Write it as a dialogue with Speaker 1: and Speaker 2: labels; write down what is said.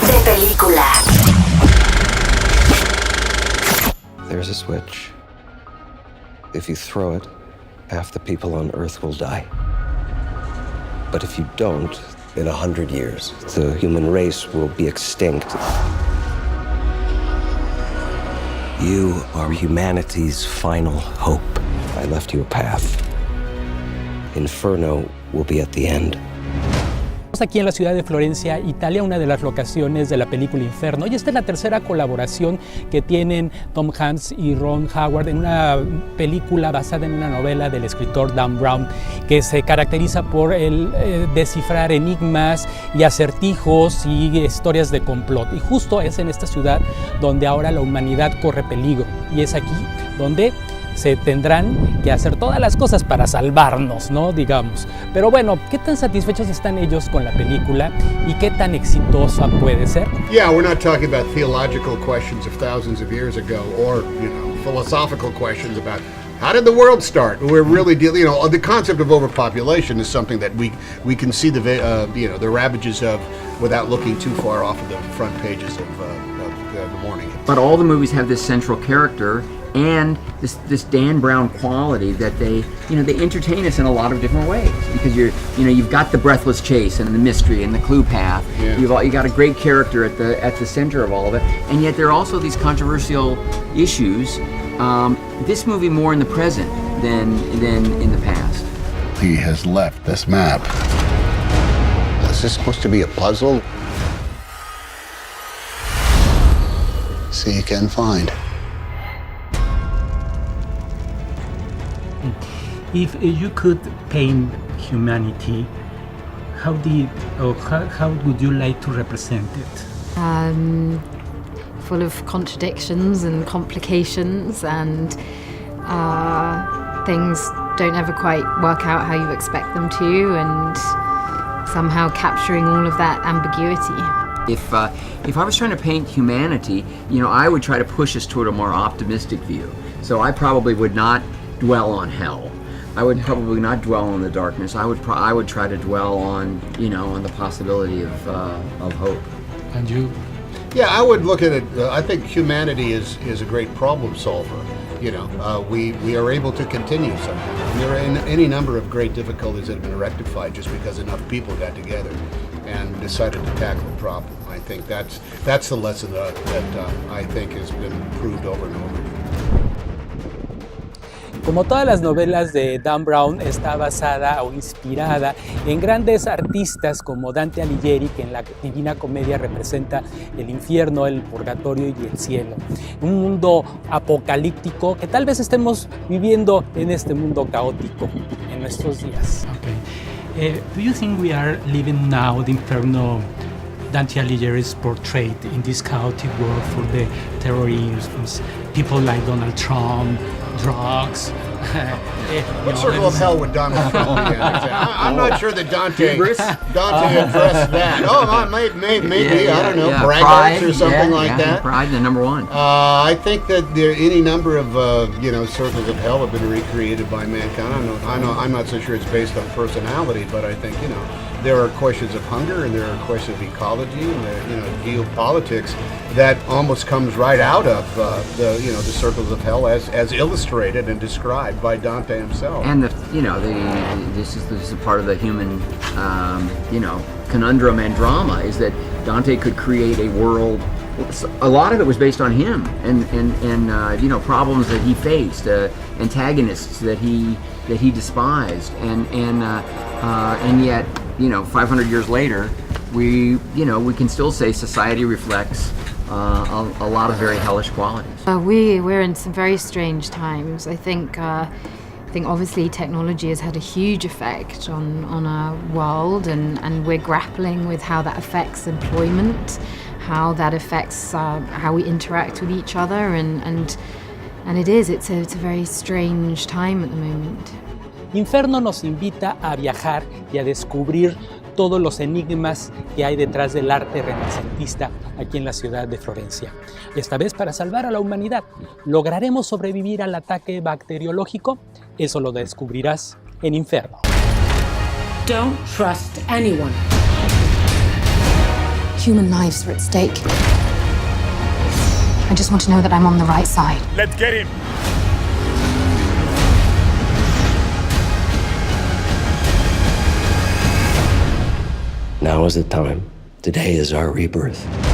Speaker 1: de película.
Speaker 2: There's a switch. If you throw it, half the people on Earth will die. But if you don't, in 100 years, the human race will be extinct. You are humanity's final hope. I left you a path. Inferno will be at the end.
Speaker 3: Estamos aquí en la ciudad de Florencia, Italia, una de las locaciones de la película Inferno. Y esta es la tercera colaboración que tienen Tom Hanks y Ron Howard en una película basada en una novela del escritor Dan Brown, que se caracteriza por el descifrar enigmas y acertijos y historias de complot. Y justo es en esta ciudad donde ahora la humanidad corre peligro. Y es aquí donde se tendrán que hacer todas las cosas para salvarnos, ¿no? Digamos. Pero bueno, ¿qué tan satisfechos están ellos con la película y qué tan exitosa puede ser?
Speaker 4: Yeah, we're not talking about theological questions of thousands of years ago or, philosophical questions about how did the world start? We're really dealing, the concept of overpopulation is something that we can see the ravages of without looking too far off of the front pages of the morning.
Speaker 5: But all the movies have this central character and this Dan Brown quality that they entertain us in a lot of different ways, because you've got the breathless chase and the mystery and the clue path. Yeah. You got a great character at the center of all of it, and yet there are also these controversial issues. This movie more in the present than in the past.
Speaker 4: He has left this map. Is this supposed to be a puzzle? See, you can find.
Speaker 6: If you could paint humanity, how would you like to represent it?
Speaker 7: Full of contradictions and complications, and things don't ever quite work out how you expect them to, and somehow capturing all of that ambiguity.
Speaker 5: If I was trying to paint humanity, I would try to push us toward a more optimistic view. So I probably would not dwell on hell. I would probably not dwell on the darkness. I would try to dwell on on the possibility of hope.
Speaker 3: And you?
Speaker 4: Yeah, I would look at it. I think humanity is a great problem solver. We are able to continue somehow. And there are any number of great difficulties that have been rectified just because enough people got together and decided to tackle the problem. I think that's the lesson that I think has been proved over and over.
Speaker 3: Como todas las novelas de Dan Brown, está basada o inspirada en grandes artistas como Dante Alighieri, que en la Divina Comedia representa el infierno, el purgatorio y el cielo. Un mundo apocalíptico que tal vez estemos viviendo en este mundo caótico en nuestros días.
Speaker 6: Okay. Do you think we are living now the Inferno Dante Alighieri's portrait in this chaotic world for the terrorisms, people like Donald Trump, drugs?
Speaker 4: What circle of hell would Donald Trump be in? I'm not sure that Dante addressed that. Oh, maybe I don't know, Braggart or something like that.
Speaker 5: Pride, the number one.
Speaker 4: I think that any number of circles of hell have been recreated by mankind. I'm not so sure it's based on personality, but I think there are questions of hunger and there are questions of ecology and geopolitics that almost comes right out of the circles of hell as illustrated and described by Dante himself.
Speaker 5: And this is a part of the human conundrum and drama, is that Dante could create a world. A lot of it was based on him and problems that he faced, antagonists that he despised, and yet 500 years later, we can still say society reflects a lot of very hellish qualities.
Speaker 7: We're in some very strange times. I think obviously technology has had a huge effect on our world, and we're grappling with how that affects employment, how that affects how we interact with each other, and it's a very strange time at the moment.
Speaker 3: Inferno nos invita a viajar y a descubrir todos los enigmas que hay detrás del arte renacentista aquí en la ciudad de Florencia. Esta vez para salvar a la humanidad. ¿Lograremos sobrevivir al ataque bacteriológico? Eso lo descubrirás en Inferno.
Speaker 8: Don't trust anyone.
Speaker 1: Human lives are at stake. I just want to know that I'm on the right side.
Speaker 8: Let's get him!
Speaker 2: Now is the time. Today is our rebirth.